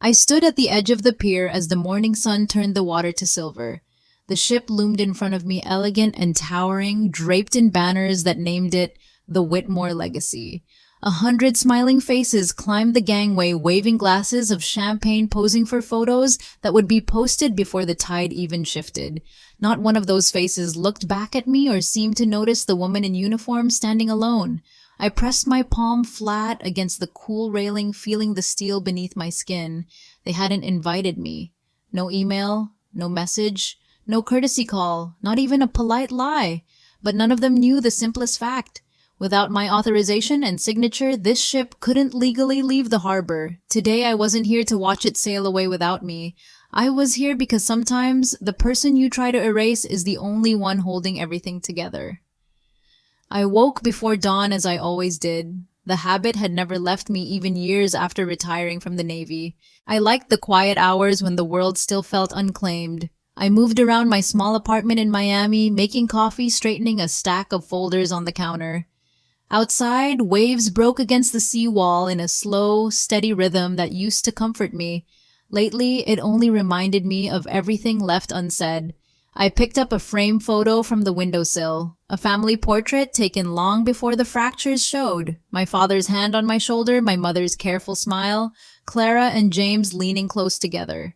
I stood at the edge of the pier as the morning sun turned the water to silver. The ship loomed in front of me, elegant and towering, draped in banners that named it the Whitmore Legacy. 100 smiling faces climbed the gangway, waving glasses of champagne, posing for photos that would be posted before the tide even shifted. Not one of those faces looked back at me or seemed to notice the woman in uniform standing alone. I pressed my palm flat against the cool railing, feeling the steel beneath my skin. They hadn't invited me. No email, no message, no courtesy call, not even a polite lie. But none of them knew the simplest fact. Without my authorization and signature, this ship couldn't legally leave the harbor. Today I wasn't here to watch it sail away without me. I was here because sometimes the person you try to erase is the only one holding everything together. I woke before dawn as I always did. The habit had never left me even years after retiring from the Navy. I liked the quiet hours when the world still felt unclaimed. I moved around my small apartment in Miami, making coffee, straightening a stack of folders on the counter. Outside, waves broke against the seawall in a slow, steady rhythm that used to comfort me. Lately, it only reminded me of everything left unsaid. I picked up a frame photo from the windowsill, a family portrait taken long before the fractures showed. My father's hand on my shoulder, my mother's careful smile, Clara and James leaning close together.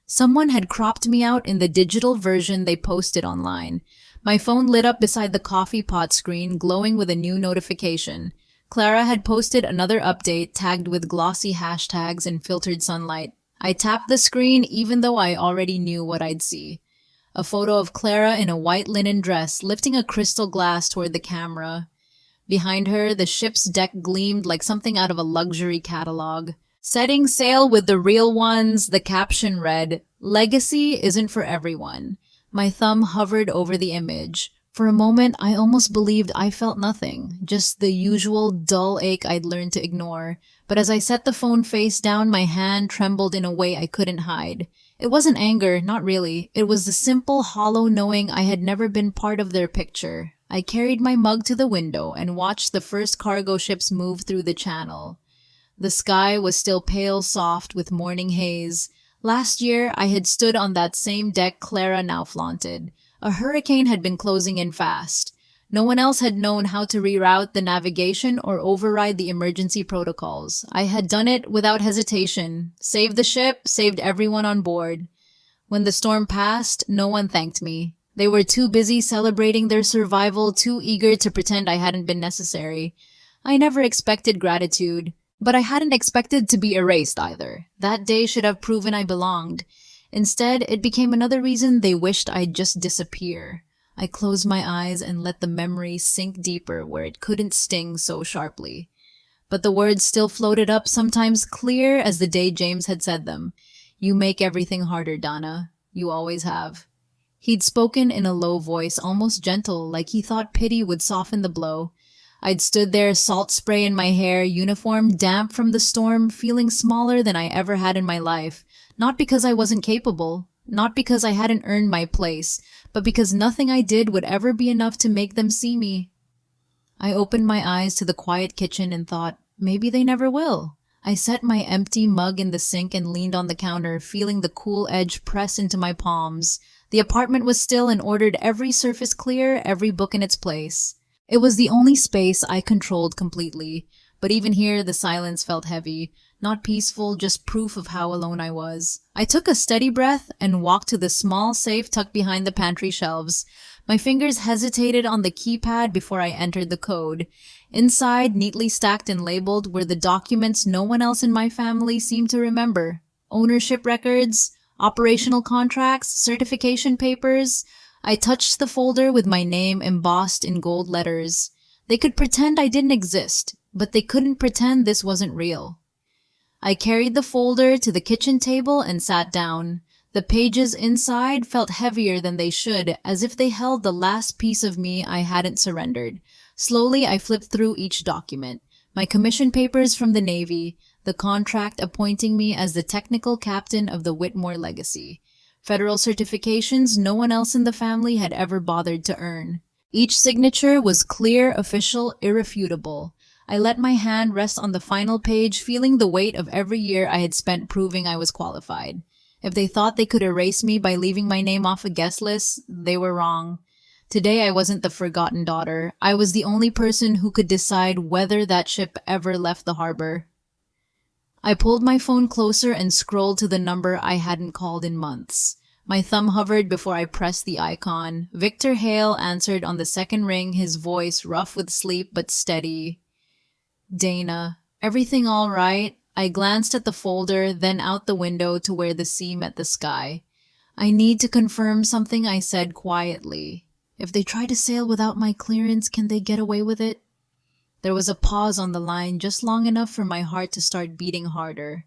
Someone had cropped me out in the digital version they posted online. My phone lit up beside the coffee pot screen, glowing with a new notification. Clara had posted another update tagged with glossy hashtags and filtered sunlight. I tapped the screen even though I already knew what I'd see. A photo of Clara in a white linen dress, lifting a crystal glass toward the camera. Behind her, the ship's deck gleamed like something out of a luxury catalog. Setting sail with the real ones, the caption read, "Legacy isn't for everyone." My thumb hovered over the image. For a moment, I almost believed I felt nothing, just the usual dull ache I'd learned to ignore. But as I set the phone face down, my hand trembled in a way I couldn't hide. It wasn't anger, not really. It was the simple, hollow knowing I had never been part of their picture. I carried my mug to the window and watched the first cargo ships move through the channel. The sky was still pale soft with morning haze. Last year, I had stood on that same deck Clara now flaunted. A hurricane had been closing in fast. No one else had known how to reroute the navigation or override the emergency protocols. I had done it without hesitation. Saved the ship, saved everyone on board. When the storm passed, no one thanked me. They were too busy celebrating their survival, too eager to pretend I hadn't been necessary. I never expected gratitude. But I hadn't expected to be erased either. That day should have proven I belonged. Instead, it became another reason they wished I'd just disappear. I closed my eyes and let the memory sink deeper where it couldn't sting so sharply. But the words still floated up, sometimes clear as the day James had said them. "You make everything harder, Donna. You always have." He'd spoken in a low voice, almost gentle, like he thought pity would soften the blow. I'd stood there, salt spray in my hair, uniform damp from the storm, feeling smaller than I ever had in my life. Not because I wasn't capable, not because I hadn't earned my place, but because nothing I did would ever be enough to make them see me. I opened my eyes to the quiet kitchen and thought, maybe they never will. I set my empty mug in the sink and leaned on the counter, feeling the cool edge press into my palms. The apartment was still and ordered, every surface clear, every book in its place. It was the only space I controlled completely, but even here the silence felt heavy, not peaceful, just proof of how alone I was. I took a steady breath and walked to the small safe tucked behind the pantry shelves. My fingers hesitated on the keypad before I entered the code. Inside, neatly stacked and labeled, were the documents no one else in my family seemed to remember. Ownership records, operational contracts, certification papers. I touched the folder with my name embossed in gold letters. They could pretend I didn't exist, but they couldn't pretend this wasn't real. I carried the folder to the kitchen table and sat down. The pages inside felt heavier than they should, as if they held the last piece of me I hadn't surrendered. Slowly, I flipped through each document. My commission papers from the Navy, the contract appointing me as the technical captain of the Whitmore Legacy. Federal certifications no one else in the family had ever bothered to earn. Each signature was clear, official, irrefutable. I let my hand rest on the final page, feeling the weight of every year I had spent proving I was qualified. If they thought they could erase me by leaving my name off a guest list, they were wrong. Today I wasn't the forgotten daughter. I was the only person who could decide whether that ship ever left the harbor. I pulled my phone closer and scrolled to the number I hadn't called in months. My thumb hovered before I pressed the icon. Victor Hale answered on the second ring, his voice rough with sleep but steady. Dana, everything all right? I glanced at the folder, then out the window to where the sea met the sky. I need to confirm something, I said quietly. If they try to sail without my clearance, can they get away with it? There was a pause on the line, just long enough for my heart to start beating harder.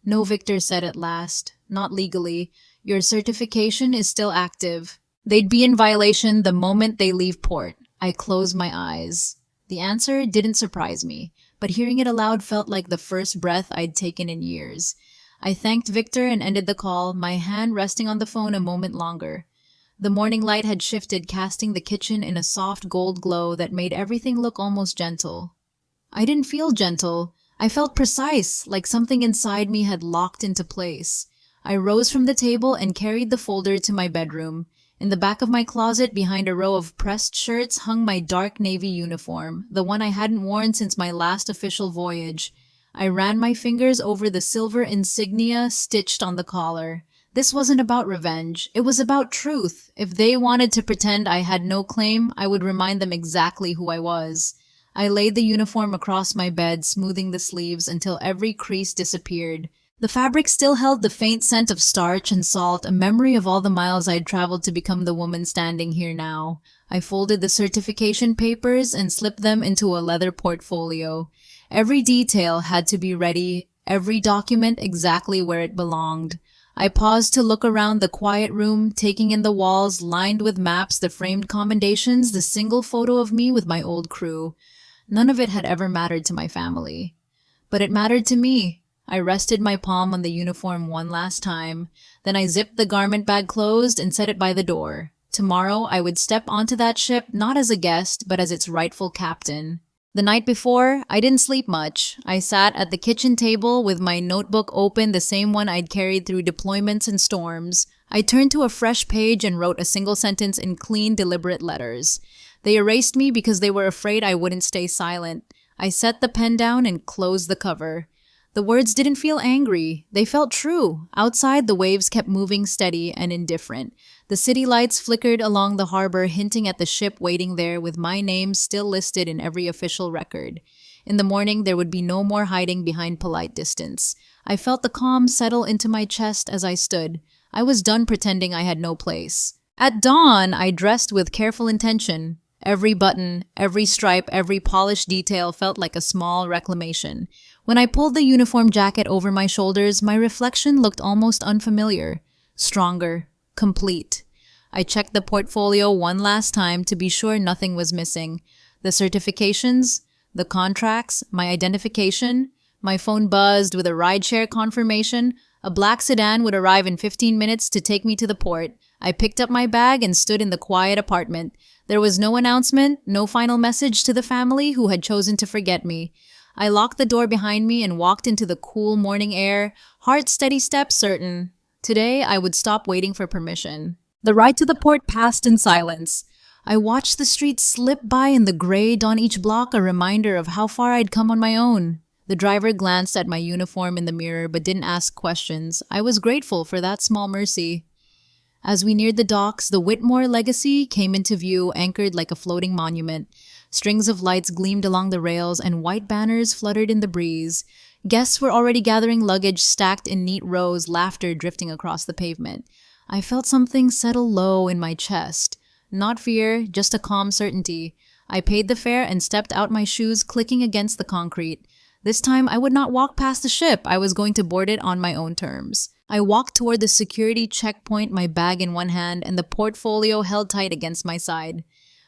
No, Victor said at last. Not legally. Your certification is still active. They'd be in violation the moment they leave port. I closed my eyes. The answer didn't surprise me, but hearing it aloud felt like the first breath I'd taken in years. I thanked Victor and ended the call, my hand resting on the phone a moment longer. The morning light had shifted, casting the kitchen in a soft gold glow that made everything look almost gentle. I didn't feel gentle. I felt precise, like something inside me had locked into place. I rose from the table and carried the folder to my bedroom. In the back of my closet, behind a row of pressed shirts, hung my dark navy uniform, the one I hadn't worn since my last official voyage. I ran my fingers over the silver insignia stitched on the collar. This wasn't about revenge. It was about truth. If they wanted to pretend I had no claim, I would remind them exactly who I was. I laid the uniform across my bed, smoothing the sleeves until every crease disappeared. The fabric still held the faint scent of starch and salt, a memory of all the miles I'd traveled to become the woman standing here now. I folded the certification papers and slipped them into a leather portfolio. Every detail had to be ready, every document exactly where it belonged. I paused to look around the quiet room, taking in the walls lined with maps, the framed commendations, the single photo of me with my old crew. None of it had ever mattered to my family. But it mattered to me. I rested my palm on the uniform one last time. Then I zipped the garment bag closed and set it by the door. Tomorrow I would step onto that ship not as a guest, but as its rightful captain. The night before, I didn't sleep much. I sat at the kitchen table with my notebook open, the same one I'd carried through deployments and storms. I turned to a fresh page and wrote a single sentence in clean, deliberate letters. They erased me because they were afraid I wouldn't stay silent. I set the pen down and closed the cover. The words didn't feel angry. They felt true. Outside, the waves kept moving steady and indifferent. The city lights flickered along the harbor, hinting at the ship waiting there with my name still listed in every official record. In the morning, there would be no more hiding behind polite distance. I felt the calm settle into my chest as I stood. I was done pretending I had no place. At dawn, I dressed with careful intention. Every button, every stripe, every polished detail felt like a small reclamation. When I pulled the uniform jacket over my shoulders, my reflection looked almost unfamiliar. Stronger. Complete. I checked the portfolio one last time to be sure nothing was missing. The certifications, the contracts, my identification. My phone buzzed with a rideshare confirmation. A black sedan would arrive in 15 minutes to take me to the port. I picked up my bag and stood in the quiet apartment. There was no announcement, no final message to the family who had chosen to forget me. I locked the door behind me and walked into the cool morning air, heart steady step certain. Today, I would stop waiting for permission. The ride to the port passed in silence. I watched the streets slip by in the gray dawn, each block a reminder of how far I'd come on my own. The driver glanced at my uniform in the mirror but didn't ask questions. I was grateful for that small mercy. As we neared the docks, the Whitmore Legacy came into view, anchored like a floating monument. Strings of lights gleamed along the rails and white banners fluttered in the breeze. Guests were already gathering luggage stacked in neat rows, laughter drifting across the pavement. I felt something settle low in my chest. Not fear, just a calm certainty. I paid the fare and stepped out, my shoes clicking against the concrete. This time I would not walk past the ship. I was going to board it on my own terms. I walked toward the security checkpoint, my bag in one hand and the portfolio held tight against my side.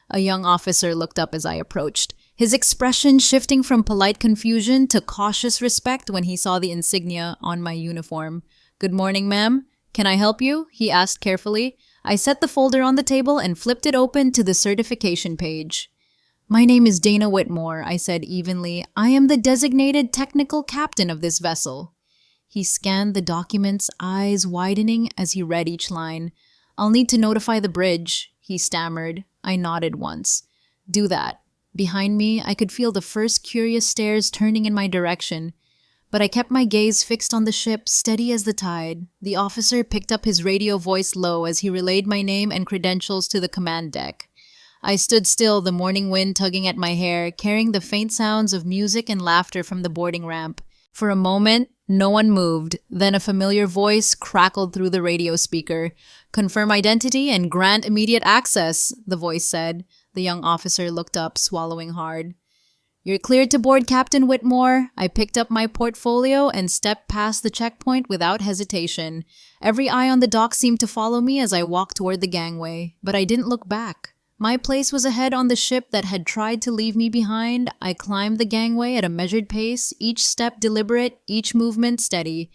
A young officer looked up as I approached, his expression shifting from polite confusion to cautious respect when he saw the insignia on my uniform. "Good morning, ma'am. Can I help you?" he asked carefully. I set the folder on the table and flipped it open to the certification page. My name is Dana Whitmore, I said evenly. I am the designated technical captain of this vessel. He scanned the documents, eyes widening as he read each line. I'll need to notify the bridge, he stammered. I nodded once. Do that. Behind me, I could feel the first curious stares turning in my direction, but I kept my gaze fixed on the ship, steady as the tide. The officer picked up his radio voice low as he relayed my name and credentials to the command deck. I stood still, the morning wind tugging at my hair, carrying the faint sounds of music and laughter from the boarding ramp. For a moment, no one moved. Then a familiar voice crackled through the radio speaker. Confirm identity and grant immediate access, the voice said. The young officer looked up, swallowing hard. You're cleared to board, Captain Whitmore. I picked up my portfolio and stepped past the checkpoint without hesitation. Every eye on the dock seemed to follow me as I walked toward the gangway, but I didn't look back. My place was ahead on the ship that had tried to leave me behind. I climbed the gangway at a measured pace, each step deliberate, each movement steady.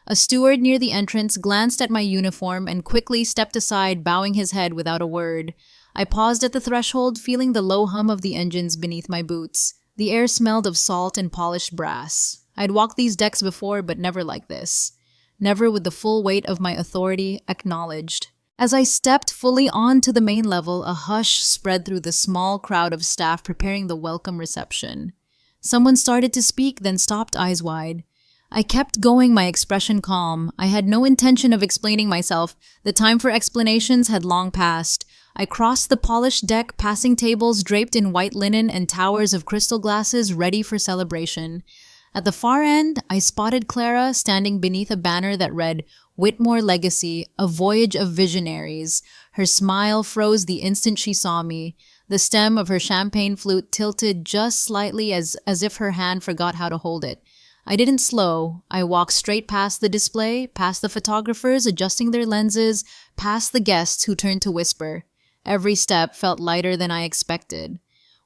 A steward near the entrance glanced at my uniform and quickly stepped aside, bowing his head without a word. I paused at the threshold, feeling the low hum of the engines beneath my boots. The air smelled of salt and polished brass. I'd walked these decks before, but never like this. Never with the full weight of my authority acknowledged. As I stepped fully onto the main level, a hush spread through the small crowd of staff preparing the welcome reception. Someone started to speak, then stopped, eyes wide. I kept going, my expression calm. I had no intention of explaining myself. The time for explanations had long passed. I crossed the polished deck, passing tables draped in white linen and towers of crystal glasses ready for celebration. At the far end, I spotted Clara standing beneath a banner that read, Whitmore Legacy, a voyage of visionaries. Her smile froze the instant she saw me. The stem of her champagne flute tilted just slightly as if her hand forgot how to hold it. I didn't slow. I walked straight past the display, past the photographers adjusting their lenses, past the guests who turned to whisper. Every step felt lighter than I expected.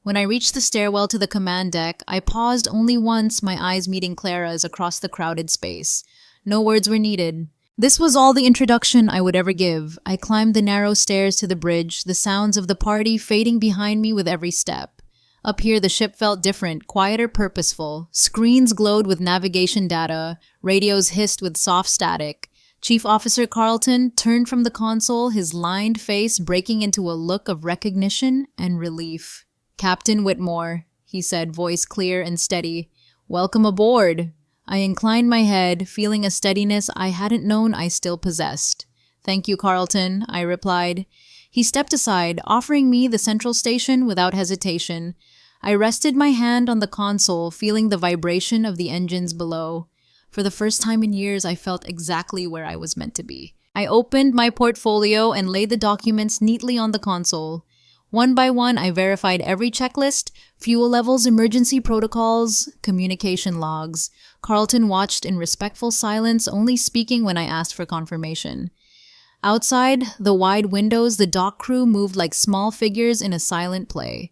When I reached the stairwell to the command deck, I paused only once, my eyes meeting Clara's across the crowded space. No words were needed. This was all the introduction I would ever give. I climbed the narrow stairs to the bridge, the sounds of the party fading behind me with every step. Up here, the ship felt different, quieter, purposeful. Screens glowed with navigation data. Radios hissed with soft static. Chief Officer Carlton turned from the console, his lined face breaking into a look of recognition and relief. Captain Whitmore, he said, voice clear and steady. Welcome aboard. I inclined my head, feeling a steadiness I hadn't known I still possessed. Thank you, Carlton, I replied. He stepped aside, offering me the central station without hesitation. I rested my hand on the console, feeling the vibration of the engines below. For the first time in years, I felt exactly where I was meant to be. I opened my portfolio and laid the documents neatly on the console. One by one, I verified every checklist, fuel levels, emergency protocols, communication logs. Carlton watched in respectful silence, only speaking when I asked for confirmation. Outside the wide windows, the dock crew moved like small figures in a silent play.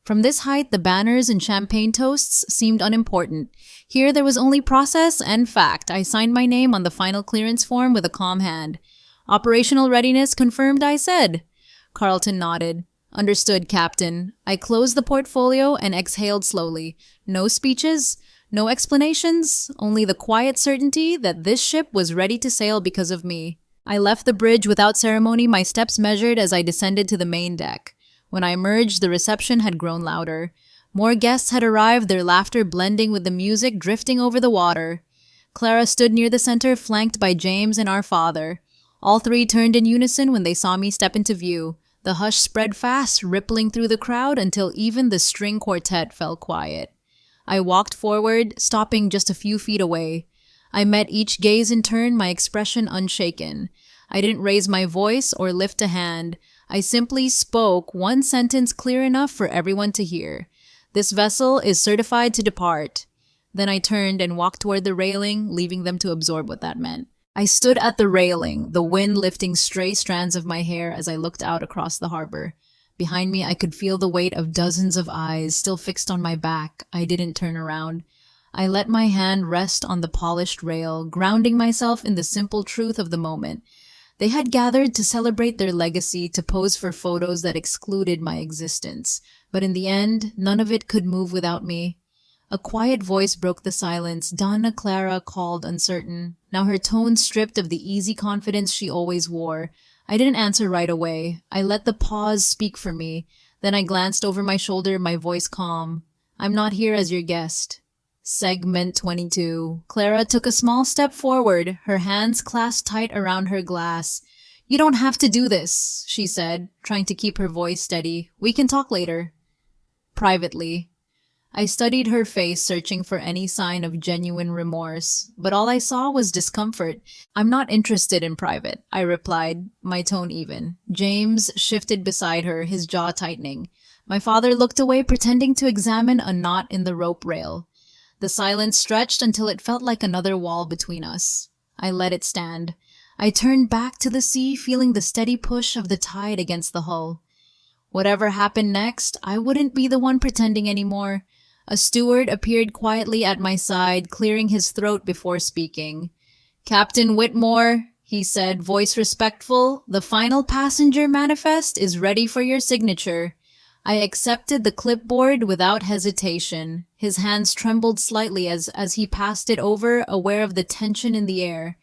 From this height, the banners and champagne toasts seemed unimportant. Here, there was only process and fact. I signed my name on the final clearance form with a calm hand. Operational readiness confirmed, I said. Carlton nodded. Understood, Captain. I closed the portfolio and exhaled slowly. No speeches, no explanations, only the quiet certainty that this ship was ready to sail because of me. I left the bridge without ceremony, my steps measured as I descended to the main deck. When I emerged, the reception had grown louder. More guests had arrived, their laughter blending with the music drifting over the water. Clara stood near the center, flanked by James and our father. All three turned in unison when they saw me step into view. The hush spread fast, rippling through the crowd until even the string quartet fell quiet. I walked forward, stopping just a few feet away. I met each gaze in turn, my expression unshaken. I didn't raise my voice or lift a hand. I simply spoke one sentence clear enough for everyone to hear. This vessel is certified to depart. Then I turned and walked toward the railing, leaving them to absorb what that meant. I stood at the railing, the wind lifting stray strands of my hair as I looked out across the harbor. Behind me, I could feel the weight of dozens of eyes still fixed on my back. I didn't turn around. I let my hand rest on the polished rail, grounding myself in the simple truth of the moment. They had gathered to celebrate their legacy, to pose for photos that excluded my existence. But in the end, none of it could move without me. A quiet voice broke the silence. Donna Clara called, uncertain, now her tone stripped of the easy confidence she always wore. I didn't answer right away. I let the pause speak for me. Then I glanced over my shoulder, my voice calm. I'm not here as your guest. Segment 22. Clara took a small step forward, her hands clasped tight around her glass. You don't have to do this, she said, trying to keep her voice steady. We can talk later. Privately. I studied her face, searching for any sign of genuine remorse, but all I saw was discomfort. I'm not interested in private, I replied, my tone even. James shifted beside her, his jaw tightening. My father looked away, pretending to examine a knot in the rope rail. The silence stretched until it felt like another wall between us. I let it stand. I turned back to the sea, feeling the steady push of the tide against the hull. Whatever happened next, I wouldn't be the one pretending anymore. A steward appeared quietly at my side, clearing his throat before speaking. Captain Whitmore, he said, voice respectful, the final passenger manifest is ready for your signature. I accepted the clipboard without hesitation. His hands trembled slightly as he passed it over, aware of the tension in the air.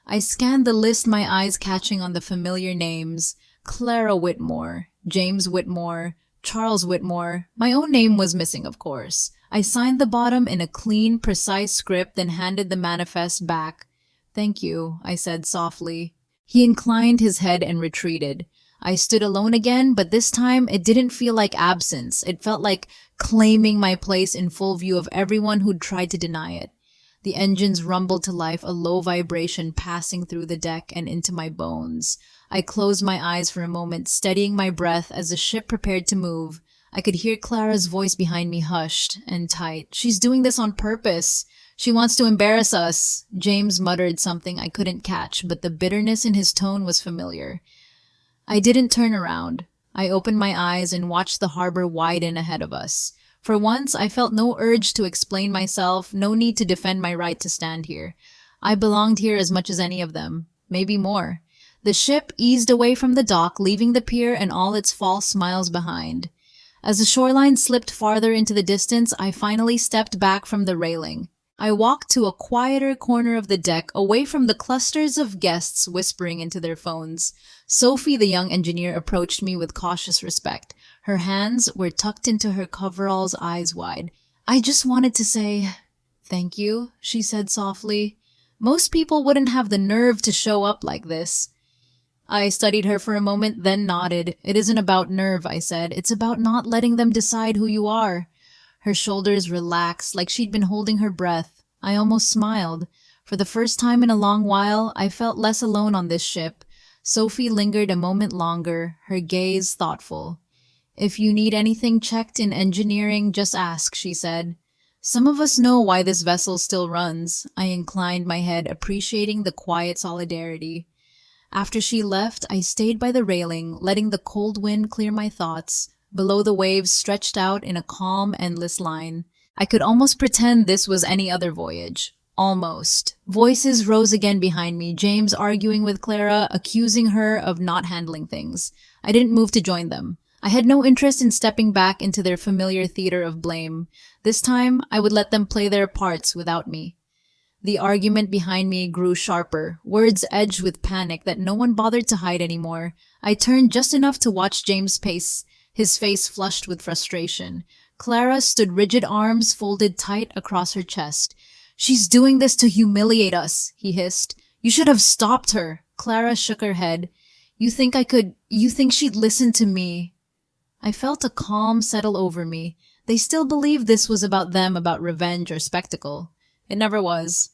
I scanned the list, my eyes catching on the familiar names. Clara Whitmore, James Whitmore, Charles Whitmore. My own name was missing, of course. I signed the bottom in a clean, precise script, then handed the manifest back. Thank you, I said softly. He inclined his head and retreated. I stood alone again, but this time it didn't feel like absence. It felt like claiming my place in full view of everyone who'd tried to deny it. The engines rumbled to life, a low vibration passing through the deck and into my bones. I closed my eyes for a moment, steadying my breath as the ship prepared to move. I could hear Clara's voice behind me, hushed and tight. She's doing this on purpose. She wants to embarrass us. James muttered something I couldn't catch, but the bitterness in his tone was familiar. I didn't turn around. I opened my eyes and watched the harbor widen ahead of us. For once, I felt no urge to explain myself, no need to defend my right to stand here. I belonged here as much as any of them, maybe more. The ship eased away from the dock, leaving the pier and all its false smiles behind. As the shoreline slipped farther into the distance, I finally stepped back from the railing. I walked to a quieter corner of the deck, away from the clusters of guests whispering into their phones. Sophie, the young engineer, approached me with cautious respect. Her hands were tucked into her coveralls, eyes wide. I just wanted to say, thank you, she said softly. Most people wouldn't have the nerve to show up like this. I studied her for a moment, then nodded. It isn't about nerve, I said. It's about not letting them decide who you are. Her shoulders relaxed, like she'd been holding her breath. I almost smiled. For the first time in a long while, I felt less alone on this ship. Sophie lingered a moment longer, her gaze thoughtful. If you need anything checked in engineering, just ask, she said. Some of us know why this vessel still runs. I inclined my head, appreciating the quiet solidarity. After she left, I stayed by the railing, letting the cold wind clear my thoughts. Below, the waves stretched out in a calm, endless line. I could almost pretend this was any other voyage. Almost. Voices rose again behind me, James arguing with Clara, accusing her of not handling things. I didn't move to join them. I had no interest in stepping back into their familiar theater of blame. This time, I would let them play their parts without me. The argument behind me grew sharper, words edged with panic that no one bothered to hide anymore. I turned just enough to watch James pace, his face flushed with frustration. Clara stood rigid, arms folded tight across her chest. She's doing this to humiliate us, he hissed. You should have stopped her. Clara shook her head. You think she'd listen to me? I felt a calm settle over me. They still believed this was about them, about revenge or spectacle. It never was.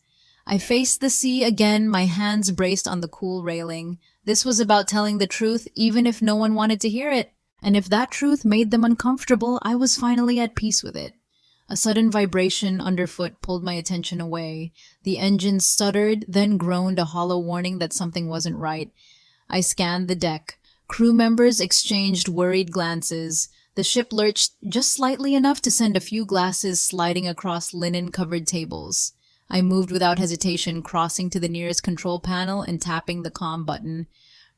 I faced the sea again, my hands braced on the cool railing. This was about telling the truth, even if no one wanted to hear it. And if that truth made them uncomfortable, I was finally at peace with it. A sudden vibration underfoot pulled my attention away. The engine stuttered, then groaned, a hollow warning that something wasn't right. I scanned the deck. Crew members exchanged worried glances. The ship lurched just slightly enough to send a few glasses sliding across linen-covered tables. I moved without hesitation, crossing to the nearest control panel and tapping the comm button.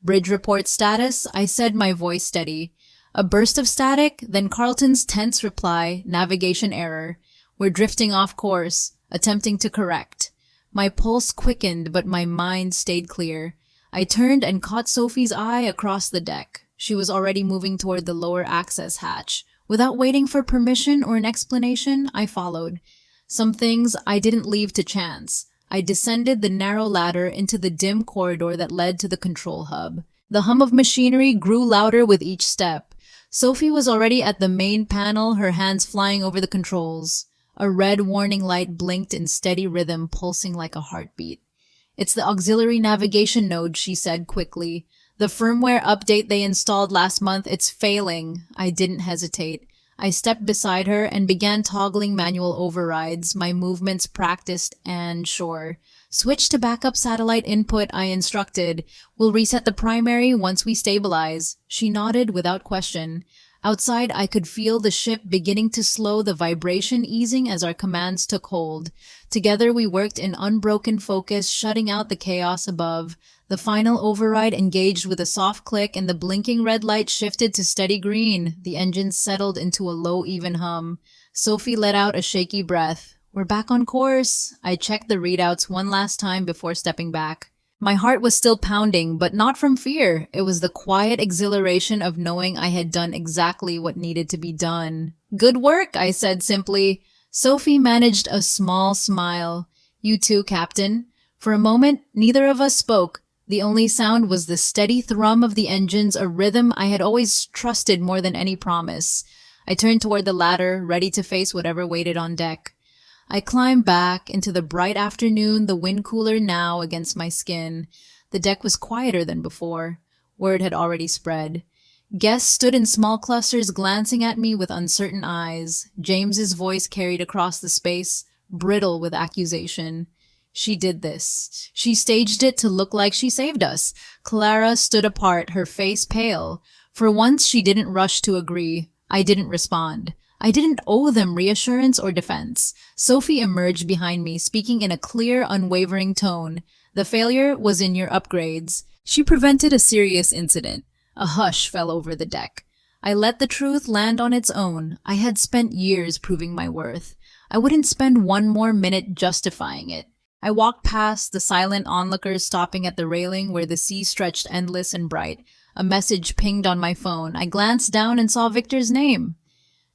Bridge report status, I said, my voice steady. A burst of static, then Carlton's tense reply, navigation error. We're drifting off course, attempting to correct. My pulse quickened, but my mind stayed clear. I turned and caught Sophie's eye across the deck. She was already moving toward the lower access hatch. Without waiting for permission or an explanation, I followed. Some things I didn't leave to chance. I descended the narrow ladder into the dim corridor that led to the control hub. The hum of machinery grew louder with each step. Sophie was already at the main panel, her hands flying over the controls. A red warning light blinked in steady rhythm, pulsing like a heartbeat. It's the auxiliary navigation node, she said quickly. The firmware update they installed last month, it's failing. I didn't hesitate. I stepped beside her and began toggling manual overrides, my movements practiced and sure. Switch to backup satellite input, I instructed. We'll reset the primary once we stabilize. She nodded without question. Outside, I could feel the ship beginning to slow, the vibration easing as our commands took hold. Together we worked in unbroken focus, shutting out the chaos above. The final override engaged with a soft click and the blinking red light shifted to steady green. The engine settled into a low, even hum. Sophie let out a shaky breath. We're back on course. I checked the readouts one last time before stepping back. My heart was still pounding, but not from fear. It was the quiet exhilaration of knowing I had done exactly what needed to be done. Good work, I said simply. Sophie managed a small smile. You too, Captain. For a moment, neither of us spoke. The only sound was the steady thrum of the engines, a rhythm I had always trusted more than any promise. I turned toward the ladder, ready to face whatever waited on deck. I climbed back into the bright afternoon, the wind cooler now against my skin. The deck was quieter than before. Word had already spread. Guests stood in small clusters, glancing at me with uncertain eyes. James's voice carried across the space, brittle with accusation. She did this. She staged it to look like she saved us. Clara stood apart, her face pale. For once, she didn't rush to agree. I didn't respond. I didn't owe them reassurance or defense. Sophie emerged behind me, speaking in a clear, unwavering tone. The failure was in your upgrades. She prevented a serious incident. A hush fell over the deck. I let the truth land on its own. I had spent years proving my worth. I wouldn't spend one more minute justifying it. I walked past the silent onlookers, stopping at the railing where the sea stretched endless and bright. A message pinged on my phone. I glanced down and saw Victor's name.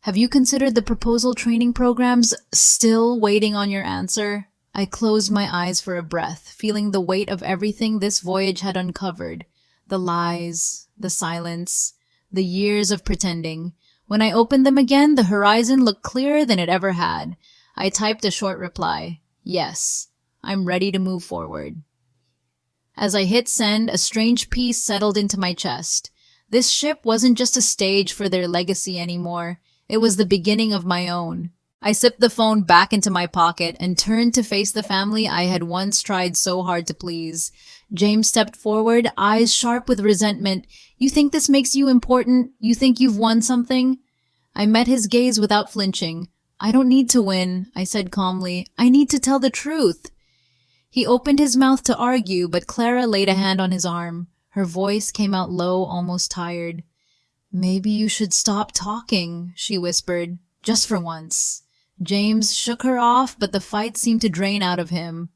Have you considered the proposal training programs? Still waiting on your answer? I closed my eyes for a breath, feeling the weight of everything this voyage had uncovered. The lies, the silence, the years of pretending. When I opened them again, the horizon looked clearer than it ever had. I typed a short reply. Yes, I'm ready to move forward. As I hit send, a strange peace settled into my chest. This ship wasn't just a stage for their legacy anymore. It was the beginning of my own. I sipped the phone back into my pocket and turned to face the family I had once tried so hard to please. James stepped forward, eyes sharp with resentment. You think this makes you important? You think you've won something? I met his gaze without flinching. I don't need to win, I said calmly. I need to tell the truth. He opened his mouth to argue, but Clara laid a hand on his arm. Her voice came out low, almost tired. Maybe you should stop talking, she whispered, just for once. James shook her off, but the fight seemed to drain out of him.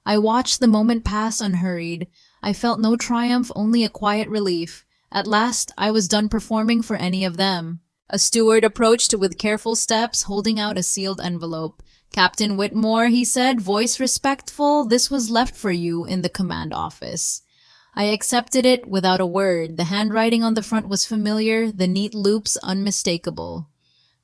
I watched the moment pass unhurried. I felt no triumph, only a quiet relief. At last, I was done performing for any of them. A steward approached with careful steps, holding out a sealed envelope. Captain Whitmore, he said, voice respectful, this was left for you in the command office. I accepted it without a word. The handwriting on the front was familiar, the neat loops unmistakable.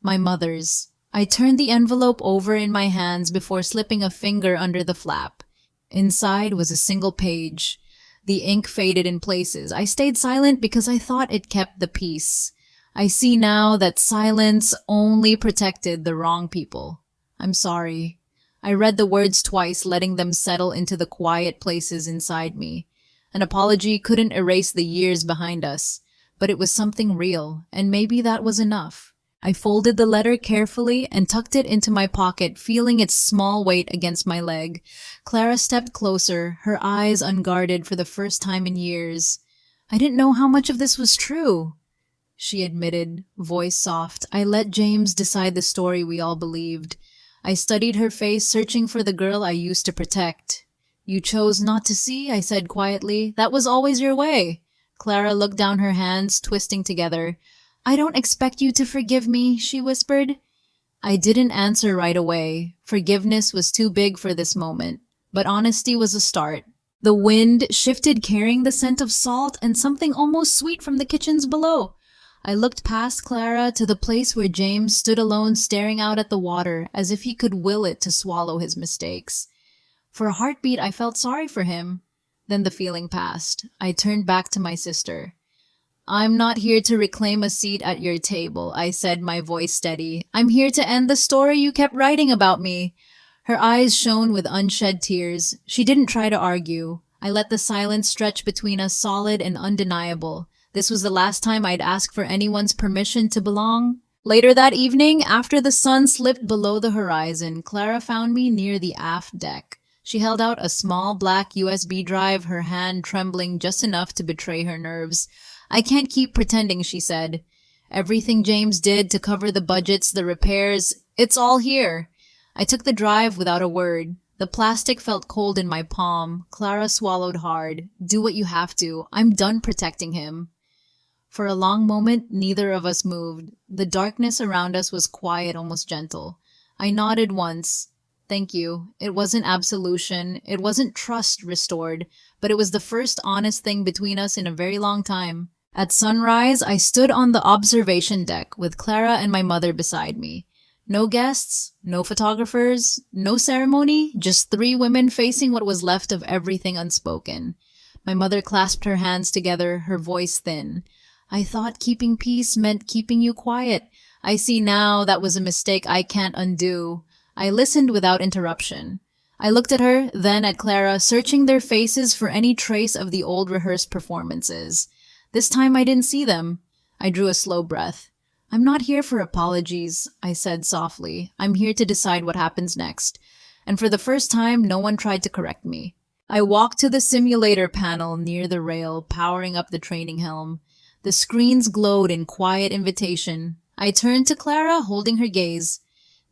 My mother's. I turned the envelope over in my hands before slipping a finger under the flap. Inside was a single page. The ink faded in places. I stayed silent because I thought it kept the peace. I see now that silence only protected the wrong people. I'm sorry. I read the words twice, letting them settle into the quiet places inside me. An apology couldn't erase the years behind us, but it was something real, and maybe that was enough. I folded the letter carefully and tucked it into my pocket, feeling its small weight against my leg. Clara stepped closer, her eyes unguarded for the first time in years. I didn't know how much of this was true, she admitted, voice soft. I let James decide the story we all believed. I studied her face, searching for the girl I used to protect. You chose not to see, I said quietly. That was always your way. Clara looked down, her hands twisting together. I don't expect you to forgive me, she whispered. I didn't answer right away. Forgiveness was too big for this moment, but honesty was a start. The wind shifted, carrying the scent of salt and something almost sweet from the kitchens below. I looked past Clara to the place where James stood alone, staring out at the water, as if he could will it to swallow his mistakes. For a heartbeat, I felt sorry for him. Then the feeling passed. I turned back to my sister. I'm not here to reclaim a seat at your table, I said, my voice steady. I'm here to end the story you kept writing about me. Her eyes shone with unshed tears. She didn't try to argue. I let the silence stretch between us, solid and undeniable. This was the last time I'd ask for anyone's permission to belong. Later that evening, after the sun slipped below the horizon, Clara found me near the aft deck. She held out a small black USB drive, her hand trembling just enough to betray her nerves. I can't keep pretending, she said. Everything James did to cover the budgets, the repairs, it's all here. I took the drive without a word. The plastic felt cold in my palm. Clara swallowed hard. Do what you have to. I'm done protecting him. For a long moment, neither of us moved. The darkness around us was quiet, almost gentle. I nodded once. Thank you. It wasn't absolution. It wasn't trust restored, but it was the first honest thing between us in a very long time. At sunrise, I stood on the observation deck with Clara and my mother beside me. No guests, no photographers, no ceremony, just three women facing what was left of everything unspoken. My mother clasped her hands together, her voice thin. I thought keeping peace meant keeping you quiet. I see now that was a mistake I can't undo. I listened without interruption. I looked at her, then at Clara, searching their faces for any trace of the old rehearsed performances. This time I didn't see them. I drew a slow breath. I'm not here for apologies, I said softly. I'm here to decide what happens next. And for the first time, no one tried to correct me. I walked to the simulator panel near the rail, powering up the training helm. The screens glowed in quiet invitation. I turned to Clara, holding her gaze.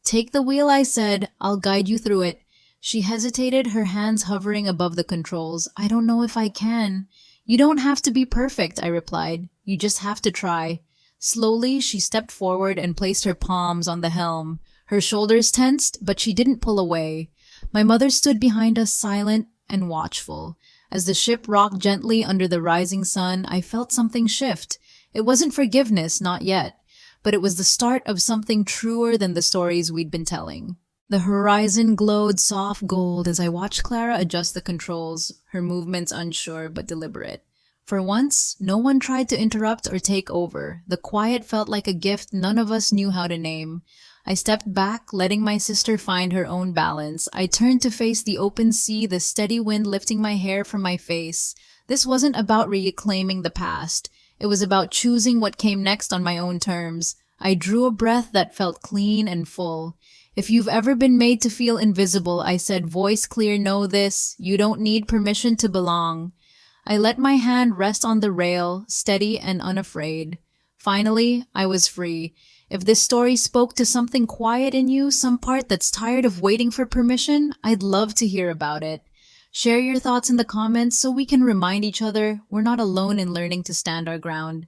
Take the wheel, I said. I'll guide you through it. She hesitated, her hands hovering above the controls. I don't know if I can. You don't have to be perfect, I replied. You just have to try. Slowly, she stepped forward and placed her palms on the helm. Her shoulders tensed, but she didn't pull away. My mother stood behind us, silent and watchful. As the ship rocked gently under the rising sun, I felt something shift. It wasn't forgiveness, not yet, but it was the start of something truer than the stories we'd been telling. The horizon glowed soft gold as I watched Clara adjust the controls, her movements unsure but deliberate. For once, no one tried to interrupt or take over. The quiet felt like a gift none of us knew how to name. I stepped back, letting my sister find her own balance. I turned to face the open sea, the steady wind lifting my hair from my face. This wasn't about reclaiming the past. It was about choosing what came next on my own terms. I drew a breath that felt clean and full. If you've ever been made to feel invisible, I said, voice clear, know this. You don't need permission to belong. I let my hand rest on the rail, steady and unafraid. Finally, I was free. If this story spoke to something quiet in you, some part that's tired of waiting for permission, I'd love to hear about it. Share your thoughts in the comments so we can remind each other we're not alone in learning to stand our ground.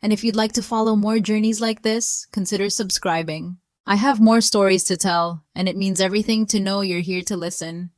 And if you'd like to follow more journeys like this, consider subscribing. I have more stories to tell, and it means everything to know you're here to listen.